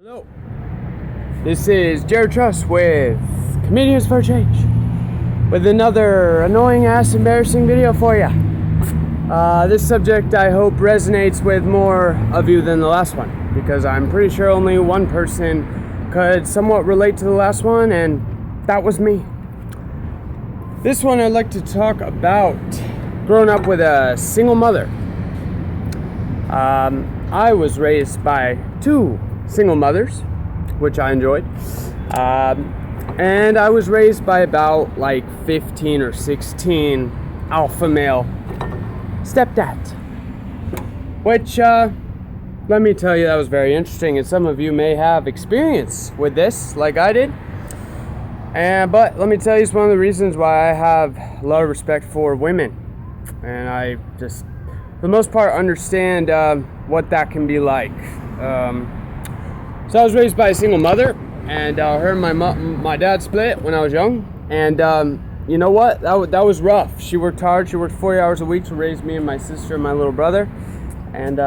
Hello, this is Jyrrod Trust with Comedians for Change with another annoying ass embarrassing video for you. This subject I hope resonates with more of you than the last one, because I'm pretty sure only one person could somewhat relate to the last one, and that was me. This one I'd like to talk about growing up with a single mother. I was raised by two single mothers, which I enjoyed, and I was raised by about like 15 or 16 alpha male stepdads, which let me tell you, that was very interesting, and some of you may have experience with this like I did, but let me tell you, it's one of the reasons why I have a lot of respect for women, and I just for the most part understand what that can be like. So I was raised by a single mother, and her and my dad split when I was young, and you know what? That was rough. She worked hard. She worked 40 hours a week to raise me and my sister and my little brother, and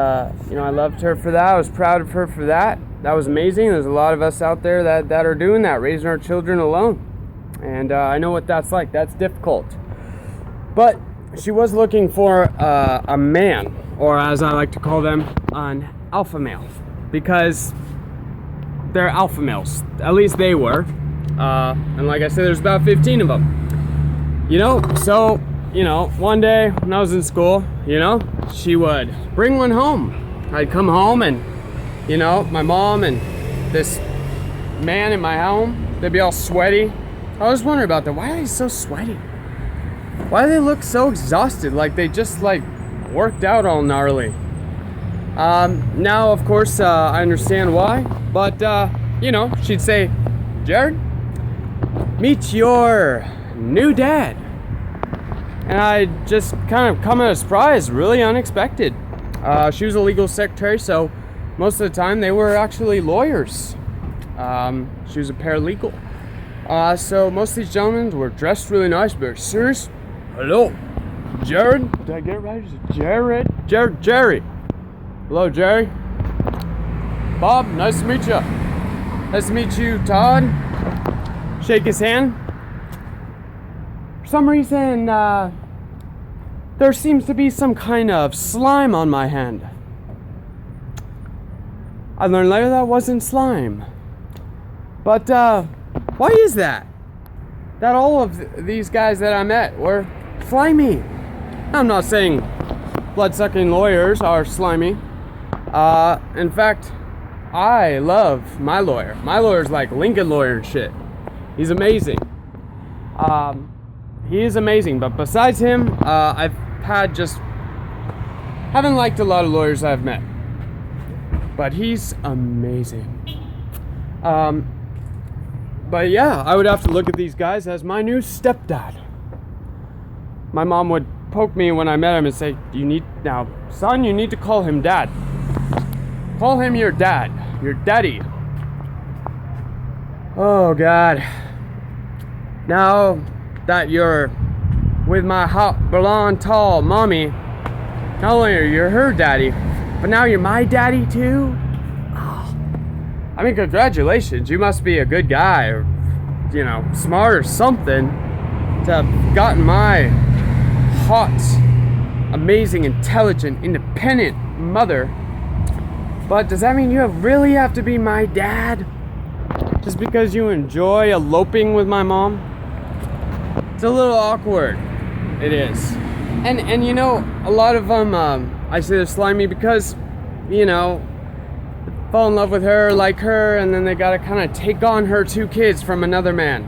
you know, I loved her for that. I was proud of her for that. That was amazing. There's a lot of us out there that are doing that, raising our children alone, and I know what that's like. That's difficult. But she was looking for a man, or as I like to call them, an alpha male, because they're alpha males. At least they were. And like I said, there's about 15 of them. You know, so, you know, one day when I was in school, you know, she would bring one home. I'd come home and, you know, my mom and this man in my home, they'd be all sweaty. I was wondering about that. Why are they so sweaty? Why do they look so exhausted? Like they just like worked out all gnarly. Now, of course, I understand why, but, you know, she'd say, "Jyrrod, meet your new dad." And I just kind of come as a surprise, really unexpected. She was a legal secretary, so most of the time they were actually lawyers. She was a paralegal. So most of these gentlemen were dressed really nice, very serious. "Hello, Jyrrod." Did I get it right? Is it Jyrrod? Jerry. "Hello, Jerry." "Bob, nice to meet you." "Nice to meet you, Todd." Shake his hand. For some reason, there seems to be some kind of slime on my hand. I learned later that wasn't slime. But, why is that? That all of these guys that I met were slimy. I'm not saying blood-sucking lawyers are slimy. In fact, I love my lawyer. My lawyer's like Lincoln lawyer and shit. He's amazing. He is amazing, but besides him, I've haven't liked a lot of lawyers I've met. But he's amazing. But yeah, I would have to look at these guys as my new stepdad. My mom would poke me when I met him and say, "Son, you need to call him dad. Call him your dad, your daddy." Oh God. Now that you're with my hot, blonde, tall mommy, not only are you her daddy, but now you're my daddy too? Oh. I mean, congratulations. You must be a good guy, or, you know, smart or something, to have gotten my hot, amazing, intelligent, independent mother. But does that mean you really have to be my dad just because you enjoy eloping with my mom? It's a little awkward. It is. And you know, a lot of them, I say they're slimy because, you know, fall in love with her, like her, and then they gotta kind of take on her two kids from another man.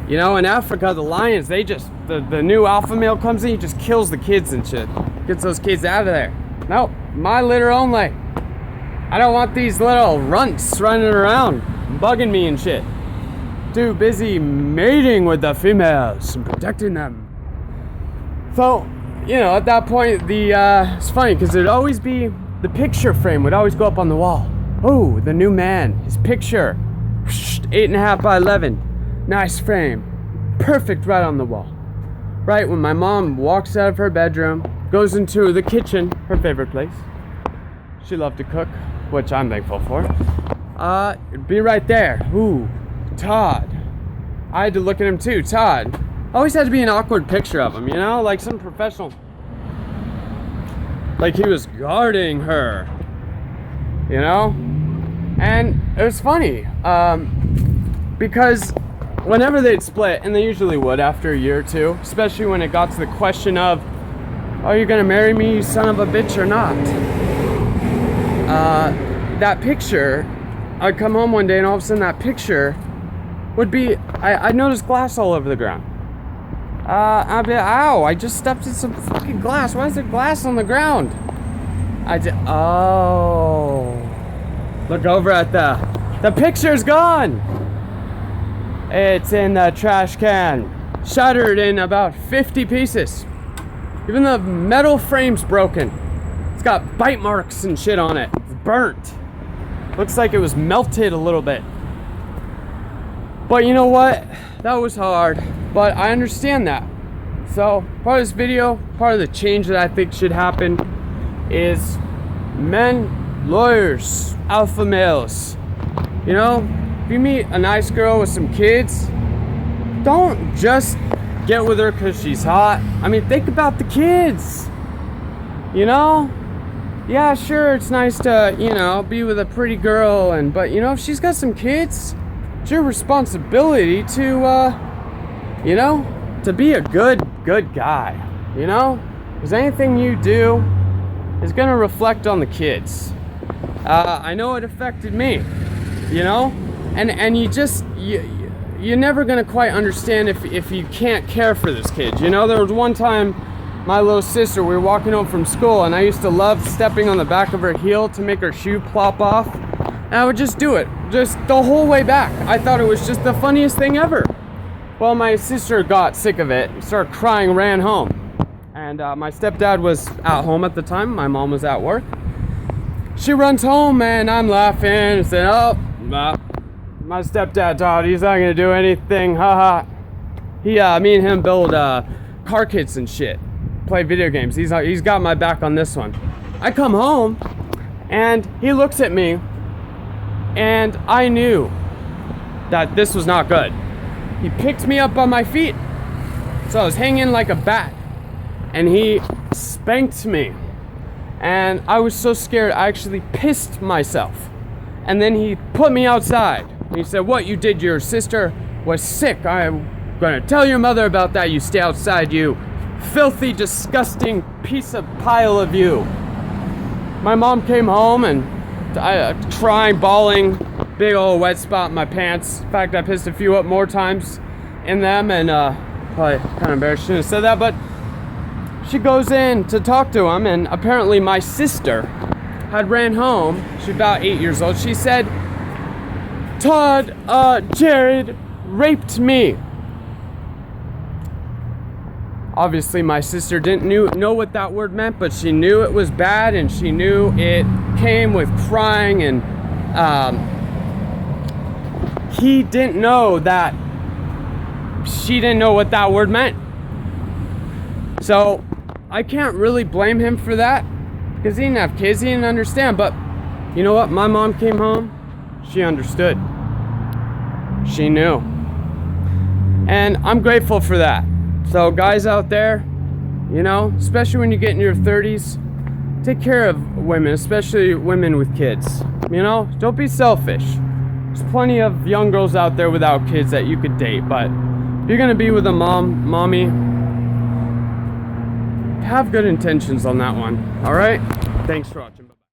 You know, in Africa, the lions, they just, the new alpha male comes in, he just kills the kids and shit. Gets those kids out of there. Nope, my litter only. I don't want these little runts running around, bugging me and shit. Too busy mating with the females and protecting them. So, you know, at that point, it's funny, because there'd always be, the picture frame would always go up on the wall. Oh, the new man, his picture. 8.5 by 11. Nice frame. Perfect right on the wall. Right when my mom walks out of her bedroom, goes into the kitchen, her favorite place. She loved to cook, which I'm thankful for. It'd be right there. Ooh, Todd. I had to look at him too. Todd. Always had to be an awkward picture of him, you know, like some professional. Like he was guarding her, you know? And it was funny, because whenever they'd split, and they usually would after a year or two, especially when it got to the question of, are you gonna marry me, you son of a bitch, or not? That picture, I'd come home one day and all of a sudden that picture would be, I'd notice glass all over the ground. I'd be, ow, I just stepped in some fucking glass. Why is there glass on the ground? Oh. Look over at the picture's gone. It's in the trash can. Shattered in about 50 pieces. Even the metal frame's broken. It's got bite marks and shit on it. It's burnt. Looks like it was melted a little bit. But you know what? That was hard. But I understand that. So part of this video, part of the change that I think should happen is men, lawyers, alpha males. You know, if you meet a nice girl with some kids, don't just get with her because she's hot. I mean, think about the kids. You know? Yeah, sure, it's nice to, you know, be with a pretty girl, but you know, if she's got some kids, it's your responsibility to, you know, to be a good guy, you know? Because anything you do is gonna reflect on the kids. I know it affected me, you know? And you're never gonna quite understand if you can't care for this kid. You know, there was one time my little sister, we were walking home from school, and I used to love stepping on the back of her heel to make her shoe plop off. And I would just do it, just the whole way back. I thought it was just the funniest thing ever. Well, my sister got sick of it, started crying, ran home. And my stepdad was at home at the time, my mom was at work. She runs home, and I'm laughing and saying, oh, my stepdad, Todd, he's not gonna do anything, haha. Me and him build car kits and shit, play video games. He's got my back on this one. I come home, and he looks at me, and I knew that this was not good. He picked me up on my feet, so I was hanging like a bat, and he spanked me, and I was so scared I actually pissed myself. And then he put me outside. He said, what you did, your sister was sick. I'm gonna tell your mother about that. You stay outside, you filthy, disgusting piece of pile of you. My mom came home and crying, bawling, big old wet spot in my pants. In fact, I pissed a few up more times in them, and probably kind of embarrassed, shouldn't have said that, but she goes in to talk to him, and apparently my sister had ran home. She's about 8 years old. She said, Todd, Jyrrod raped me. Obviously, my sister didn't know what that word meant, but she knew it was bad, and she knew it came with crying, and he didn't know that she didn't know what that word meant. So I can't really blame him for that, because he didn't have kids, he didn't understand. But you know what? My mom came home, she understood. She knew. And I'm grateful for that. So guys out there, you know, especially when you get in your 30s, take care of women, especially women with kids. You know, don't be selfish. There's plenty of young girls out there without kids that you could date, but if you're gonna be with a mommy, have good intentions on that one. All right? Thanks for watching.